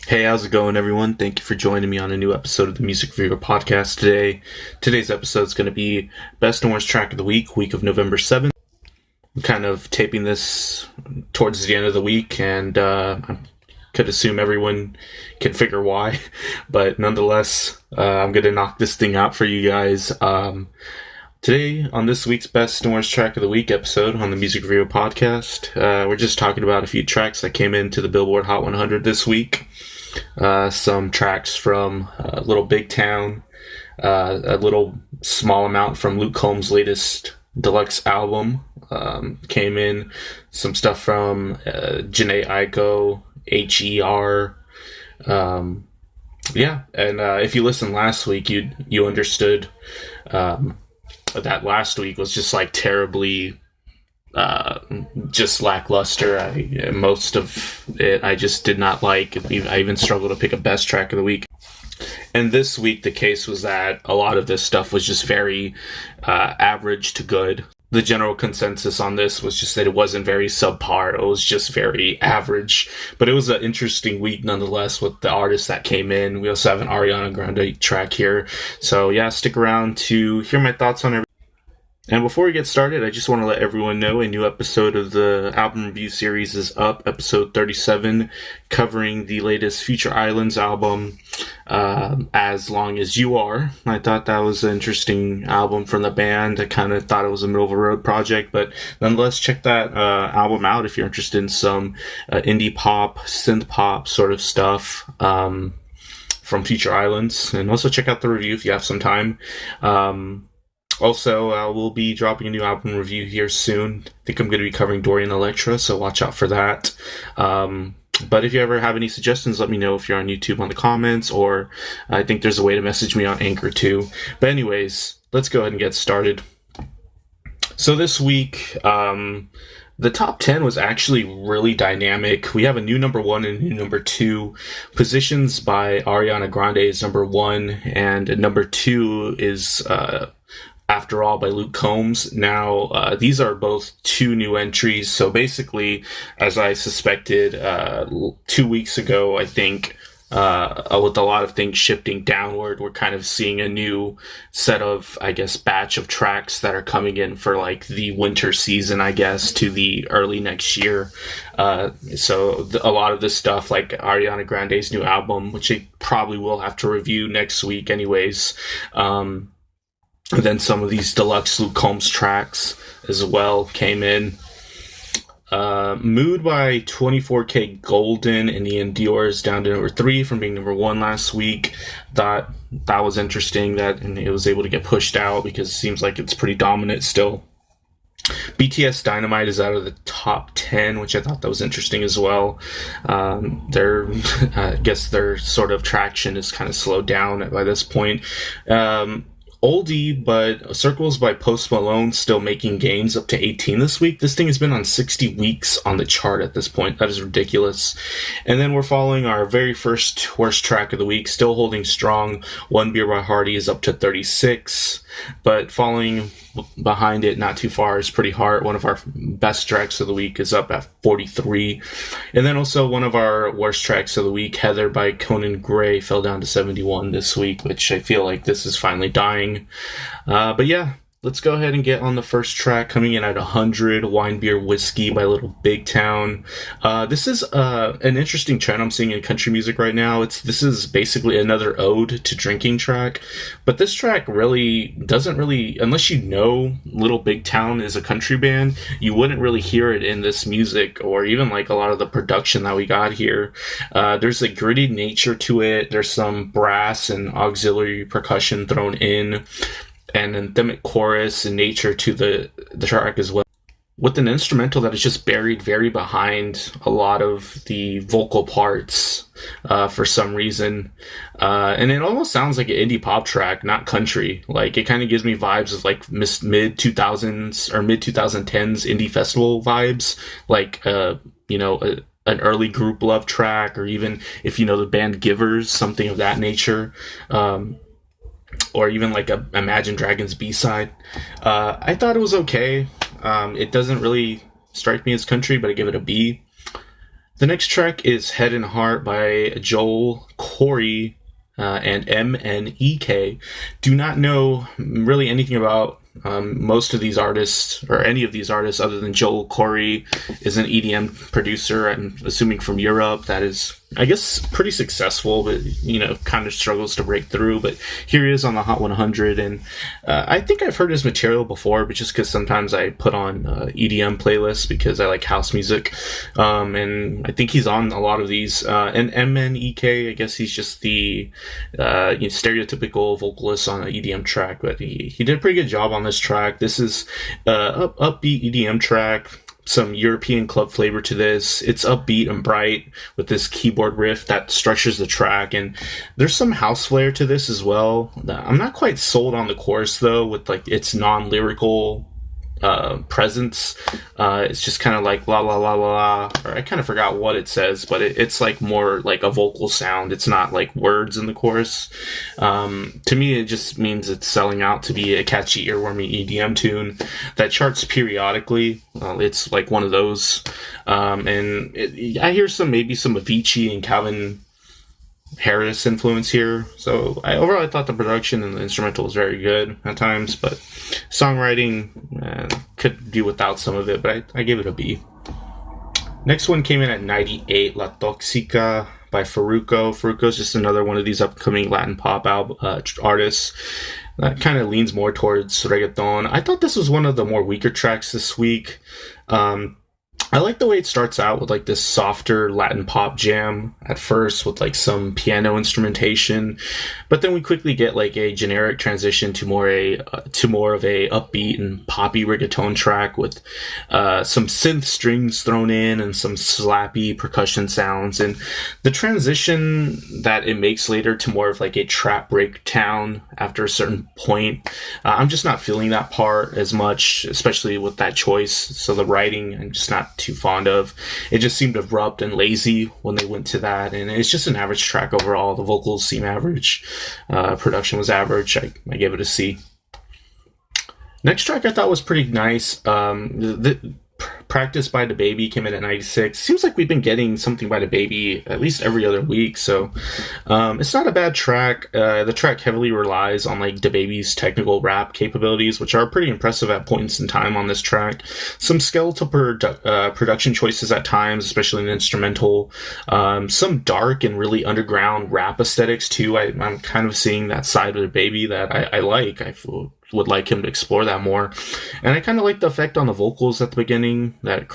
Hey, how's it going, everyone? Thank you for joining me on a new episode of the Music Viewer Podcast today. Today's episode is going to be Best and Worst Track of the week of November 7th. I'm kind of taping this towards the end of the week, and I could assume everyone can figure why, but nonetheless, I'm going to knock this thing out for you guys. Today, on this week's Best and Worst Track of the Week episode on the Music Viewer Podcast, we're just talking about a few tracks that came into the Billboard Hot 100 this week. Some tracks from Little Big Town, a little small amount from Luke Combs' latest deluxe album came in, some stuff from Jhene, Aiko, H.E.R. And if you listened last week, you understood that last week was just like terribly just lackluster. Most of it I just did not like. I even struggled to pick a best track of the week. And this week the case was that a lot of this stuff was just very average to good. The general consensus on this was just that it wasn't very subpar. It was just very average. But it was an interesting week nonetheless with the artists that came in. We also have an Ariana Grande track here. So yeah, stick around to hear my thoughts on everything. And before we get started, I just want to let everyone know a new episode of the album review series is up, episode 37, covering the latest Future Islands album, As Long As You Are. I thought that was an interesting album from the band. I kind of thought it was a middle-of-the-road project, but nonetheless, check that album out if you're interested in some indie pop, synth pop sort of stuff from Future Islands. And also check out the review if you have some time. Also, we'll be dropping a new album review here soon. I think I'm going to be covering Dorian Electra, so watch out for that. But if you ever have any suggestions, let me know if you're on YouTube on the comments, or I think there's a way to message me on Anchor too. But anyways, let's go ahead and get started. So this week, the top 10 was actually really dynamic. We have a new number 1 and a new number 2. Positions by Ariana Grande is number 1, and number 2 is After All by Luke Combs. Now, these are both 2 new entries. So basically, as I suspected 2 weeks ago, I think, with a lot of things shifting downward, we're kind of seeing a new set of, I guess, batch of tracks that are coming in for like the winter season, I guess, to the early next year. So a lot of this stuff, like Ariana Grande's new album, which I probably will have to review next week anyways, and then some of these deluxe Luke Combs tracks as well came in. Mood by 24K Golden and Ian Dior is down to number 3 from being number 1 last week. That was interesting that it was able to get pushed out because it seems like it's pretty dominant still. BTS Dynamite is out of the top 10, which I thought that was interesting as well. I guess their sort of traction is kind of slowed down by this point. Oldie, but Circles by Post Malone still making gains up to 18 this week. This thing has been on 60 weeks on the chart at this point. That is ridiculous. And then we're following our very first worst track of the week, still holding strong. One Beer by Hardy is up to 36, but following behind it not too far is Pretty Heart. One of our best tracks of the week is up at 43. And then also one of our worst tracks of the week, Heather by Conan Gray, fell down to 71 this week, which I feel like this is finally dying. But yeah, let's go ahead and get on the first track, coming in at 100, Wine Beer Whiskey by Little Big Town. This is an interesting trend I'm seeing in country music right now. This is basically another ode to drinking track, but this track really doesn't unless you know Little Big Town is a country band, you wouldn't really hear it in this music or even like a lot of the production that we got here. There's a gritty nature to it. There's some brass and auxiliary percussion thrown in, and anthemic chorus and nature to the track as well, with an instrumental that is just buried very behind a lot of the vocal parts for some reason. And it almost sounds like an indie pop track, not country. Like, it kind of gives me vibes of like mid-2000s or mid-2010s indie festival vibes, like, an early group love track, or even if you know the band Givers, something of that nature. Or even like a Imagine Dragons B-side. I thought it was okay. It doesn't really strike me as country, but I give it a B. The next track is Head and Heart by Joel, Corry, and MNEK. Do not know really anything about most of these artists, or any of these artists, other than Joel. Corry is an EDM producer, I'm assuming from Europe, that is, I guess, pretty successful, but, kind of struggles to break through. But here he is on the Hot 100, and I think I've heard his material before, but just because sometimes I put on EDM playlists because I like house music, and I think he's on a lot of these. And MNEK, I guess he's just the stereotypical vocalist on an EDM track, but he did a pretty good job on this track. This is upbeat EDM track, some European club flavor to this. It's upbeat and bright with this keyboard riff that structures the track, and there's some house flair to this as well. I'm not quite sold on the chorus though, with like its non-lyrical presence. It's just kind of like la la la la la, or I kind of forgot what it says, but it's like more like a vocal sound. It's not like words in the chorus. To me, it just means it's selling out to be a catchy, earwormy EDM tune that charts periodically. It's like one of those, and I hear maybe some Avicii and Calvin Harris influence here. So overall, I thought the production and the instrumental was very good at times, but songwriting could do without some of it, but I gave it a B. Next one came in at 98, La Toxica by Farruko. Farruko's just another one of these upcoming Latin pop artists that kind of leans more towards reggaeton. I thought this was one of the more weaker tracks this week. I like the way it starts out with like this softer Latin pop jam at first with like some piano instrumentation, but then we quickly get like a generic transition to more of a upbeat and poppy reggaeton track with some synth strings thrown in and some slappy percussion sounds, and the transition that it makes later to more of like a trap breakdown after a certain point. I'm just not feeling that part as much, especially with that choice. So the writing, I'm just not too fond of. It just seemed abrupt and lazy when they went to that, and it's just an average track overall. The vocals seem average, production was average. I gave it a C. Next track I thought was pretty nice. Practice by Dababy came in at 96. Seems like we've been getting something by Dababy at least every other week, so it's not a bad track. The track heavily relies on like Dababy's technical rap capabilities, which are pretty impressive at points in time on this track. Some skeletal production choices at times, especially in the instrumental. Some dark and really underground rap aesthetics too. I'm kind of seeing that side of Dababy that I like. I would like him to explore that more, and I kind of like the effect on the vocals at the beginning that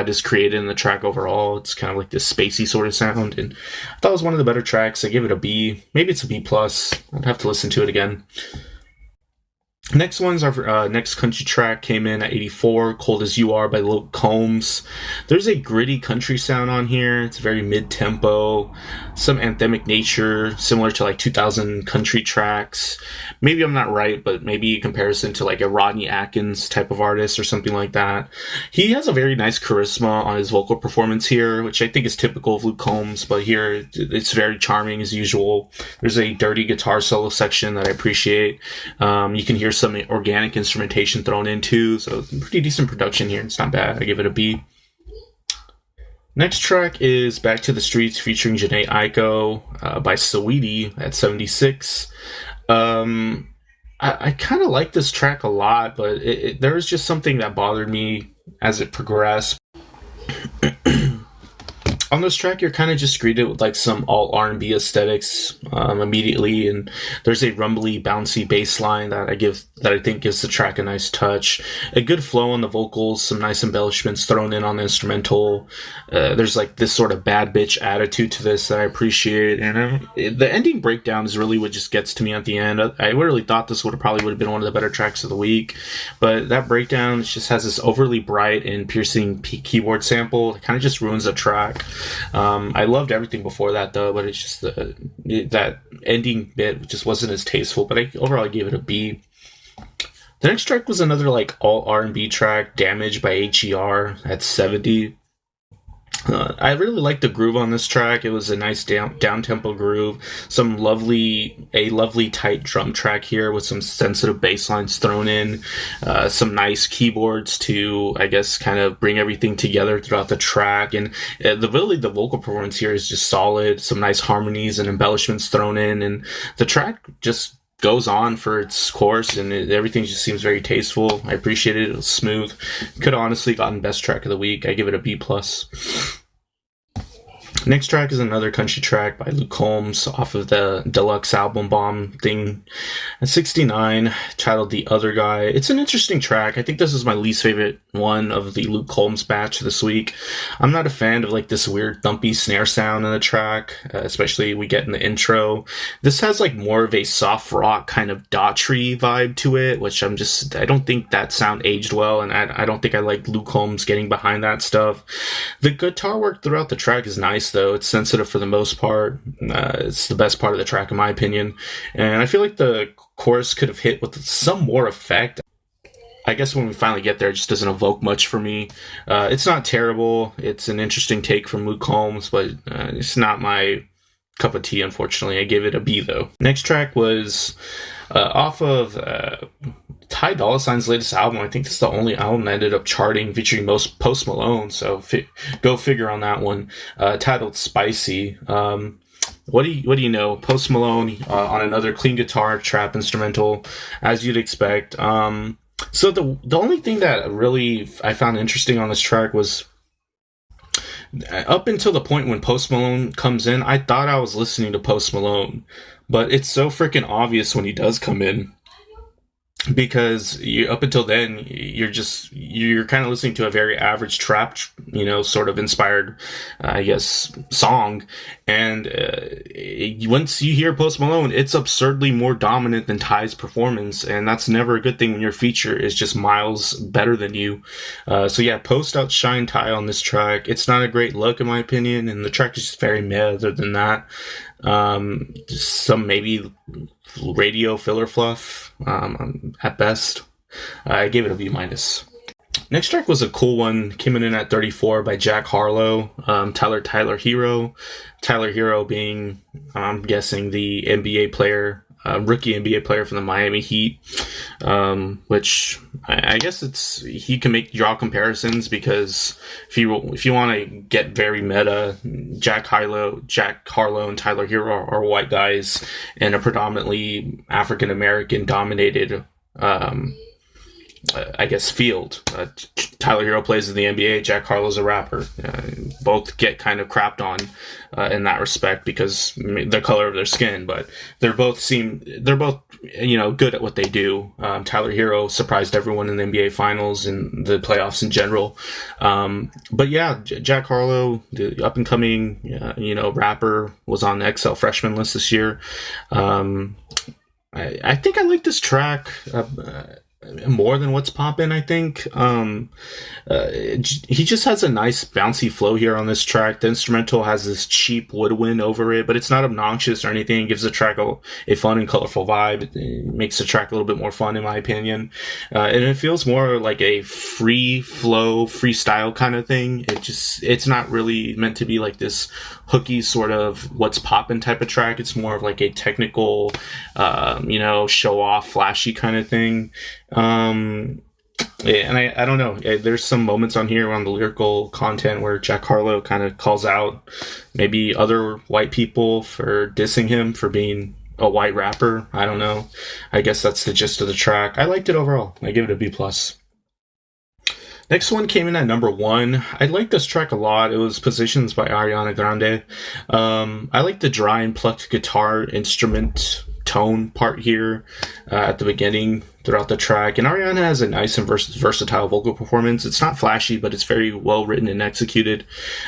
is created in the track overall. It's kind of like this spacey sort of sound, and I thought it was one of the better tracks. I gave it a B. Maybe it's a B plus. I'd have to listen to it again. Next one's our next country track came in at 84, Cold As You Are by Lil Combs. There's a gritty country sound on here. It's very mid-tempo, some anthemic nature, similar to like 2000 country tracks. Maybe I'm not right, but maybe in comparison to like a Rodney Atkins type of artist or something like that. He has a very nice charisma on his vocal performance here, which I think is typical of Luke Combs, but here it's very charming as usual. There's a dirty guitar solo section that I appreciate. You can hear some organic instrumentation thrown in too, so pretty decent production here. It's not bad. I give it a B. Next track is Back to the Streets featuring Jhene Aiko by Saweetie at 76. I kind of like this track a lot, but there was just something that bothered me as it progressed. On this track, you're kind of just greeted with like some alt R&B aesthetics immediately, and there's a rumbly, bouncy bass line that I think gives the track a nice touch. A good flow on the vocals, some nice embellishments thrown in on the instrumental. There's like this sort of bad bitch attitude to this that I appreciate, and the ending breakdown is really what just gets to me at the end. I really thought this would have been one of the better tracks of the week, but that breakdown just has this overly bright and piercing keyboard sample that kind of just ruins the track. I loved everything before that though, but it's just that ending bit just wasn't as tasteful, but overall I gave it a B. The next track was another like alt R&B track, Damage by H.E.R. at 70. I really liked the groove on this track. It was a nice down tempo groove. A lovely tight drum track here with some sensitive bass lines thrown in. Some nice keyboards to, I guess, kind of bring everything together throughout the track. And the vocal performance here is just solid. Some nice harmonies and embellishments thrown in, and the track just goes on for its course, and everything just seems very tasteful. I appreciate it. It was smooth. Could have honestly gotten best track of the week. I give it a B+. Next track is another country track by Luke Combs off of the deluxe album Bomb thing at 69, titled The Other Guy. It's an interesting track. I think this is my least favorite one of the Luke Combs batch this week. I'm not a fan of like this weird thumpy snare sound in the track, especially we get in the intro. This has like more of a soft rock kind of Daughtry vibe to it, which I don't think that sound aged well, and I don't think I like Luke Combs getting behind that stuff. The guitar work throughout the track is nice, though. It's sensitive for the most part. It's the best part of the track, in my opinion. And I feel like the chorus could have hit with some more effect. I guess when we finally get there, it just doesn't evoke much for me. It's not terrible. It's an interesting take from Luke Combs, but it's not my cup of tea, unfortunately. I gave it a B, though. Next track was off of Ty Dolla $ign's latest album. I think this is the only album that ended up charting, featuring most Post Malone, so go figure on that one. Titled Spicy. What do you know? Post Malone on another clean guitar trap instrumental, as you'd expect. So the only thing that really I found interesting on this track was, up until the point when Post Malone comes in, I thought I was listening to Post Malone, but it's so freaking obvious when he does come in, because up until then you're kind of listening to a very average trap, sort of inspired, I guess, song, and once you hear Post Malone, it's absurdly more dominant than Ty's performance, and that's never a good thing when your feature is just miles better than you. So yeah, Post outshine Ty on this track. It's not a great look, in my opinion, and the track is just very meh other than that. Some maybe radio filler fluff at best. I gave it a B-. Next track was a cool one, came in at 34, by Jack Harlow, Tyler Hero. Tyler Hero being, I'm guessing, the NBA player, rookie NBA player from the Miami Heat, which I guess he can draw comparisons, because if you want to get very meta, Jack Harlow and Tyler Hero are white guys in a predominantly African American dominated I guess field. Tyler Hero plays in the NBA. Jack Harlow's a rapper. Both get kind of crapped on in that respect because the color of their skin, but they're both good at what they do. Tyler Hero surprised everyone in the NBA Finals and the playoffs in general. But yeah, Jack Harlow, the up and coming rapper, was on the XL freshman list this year. I think I like this track more than What's Poppin'. I think he just has a nice bouncy flow here on this track. The instrumental has this cheap woodwind over it, but it's not obnoxious or anything. It gives the track a fun and colorful vibe. It makes the track a little bit more fun, in my opinion, and it feels more like a free flow, freestyle kind of thing. It's not really meant to be like this hooky sort of What's Poppin' type of track. It's more of like a technical show off, flashy kind of thing. And I don't know. There's some moments on here on the lyrical content where Jack Harlow kind of calls out maybe other white people for dissing him for being a white rapper. I don't know. I guess that's the gist of the track. I liked it overall. I give it a B+. Next one came in at number 1. I like this track a lot. It was Positions by Ariana Grande. I like the dry and plucked guitar instrument tone part here at the beginning throughout the track, and Ariana has a nice and versatile vocal performance. It's not flashy, but it's very well written and executed.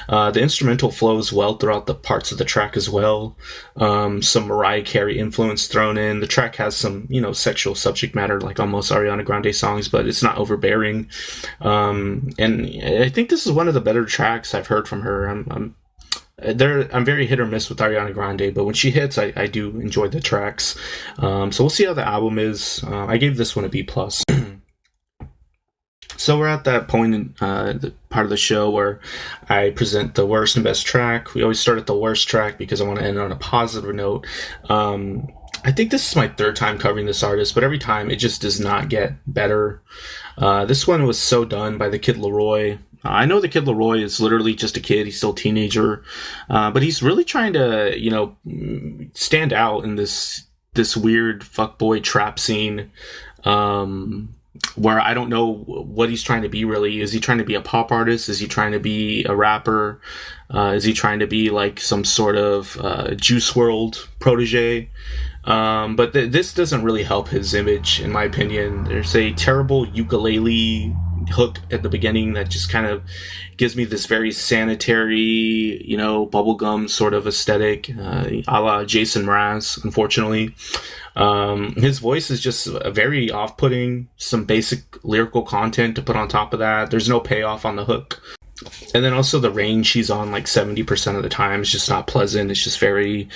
The instrumental flows well throughout the parts of the track as well. Some Mariah Carey influence thrown in. The track has some sexual subject matter like almost Ariana Grande songs, but it's not overbearing. And I think this is one of the better tracks I've heard from her. I'm very hit or miss with Ariana Grande, but when she hits, I do enjoy the tracks. So we'll see how the album is. I gave this one a B+. So we're at that point in the part of the show where I present the worst and best track. We always start at the worst track because I want to end on a positive note. I think this is my third time covering this artist, but every time it just does not get better. This one was so done by the Kid Laroi. I know the Kid Laroi is literally just a kid. He's still a teenager. But he's really trying to, stand out in this weird fuckboy trap scene. Where I don't know what he's trying to be really. Is he trying to be a pop artist? Is he trying to be a rapper? Is he trying to be like some sort of Juice WRLD protege? But this doesn't really help his image, in my opinion. There's a terrible ukulele hook at the beginning that just kind of gives me this very sanitary, bubblegum sort of aesthetic, a la Jason Mraz, unfortunately. His voice is just very off-putting, some basic lyrical content to put on top of that. There's no payoff on the hook. And then also the range he's on like 70% of the time is just not pleasant. It's just very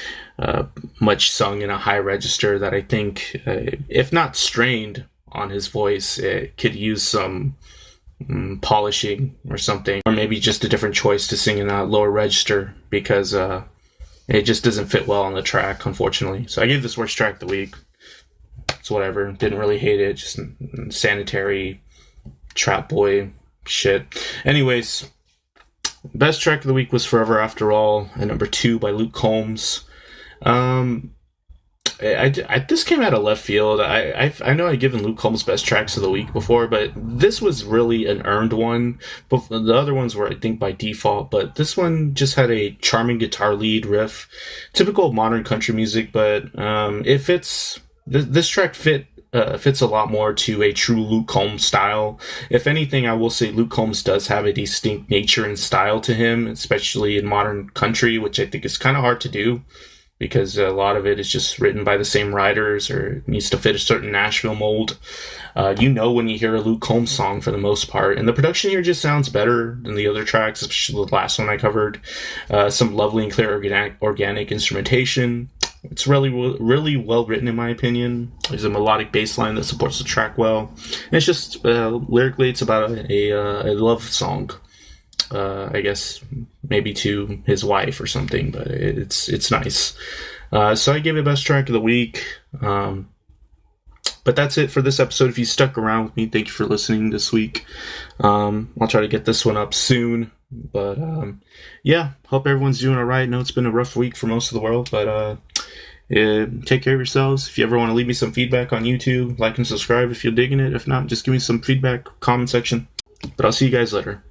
much sung in a high register that I think, if not strained on his voice, it could use some polishing or something. Or maybe just a different choice to sing in a lower register because it just doesn't fit well on the track, unfortunately. So I gave this worst track of the week. It's whatever. Didn't really hate it. Just sanitary trap boy shit. Anyways, best track of the week was Forever After All, at number 2 by Luke Combs. This came out of left field. I know I've given Luke Combs best tracks of the week before, but this was really an earned one. But the other ones were, I think, by default. But this one just had a charming guitar lead riff, typical modern country music. But it fits. This track fits a lot more to a true Luke Combs style. If anything, I will say Luke Combs does have a distinct nature and style to him, especially in modern country, which I think is kind of hard to do, because a lot of it is just written by the same writers or needs to fit a certain Nashville mold. When you hear a Luke Combs song for the most part. And the production here just sounds better than the other tracks, especially the last one I covered. Some lovely and clear organic instrumentation. It's really, really well written, in my opinion. There's a melodic bass line that supports the track well. And it's just, lyrically, it's about a love song. I guess maybe to his wife or something, but it's nice. So I gave it best track of the week. But that's it for this episode. If you stuck around with me, thank you for listening this week. I'll try to get this one up soon. But hope everyone's doing all right. I know it's been a rough week for most of the world, but take care of yourselves. If you ever want to leave me some feedback on YouTube, like and subscribe if you're digging it. If not, just give me some feedback, comment section. But I'll see you guys later.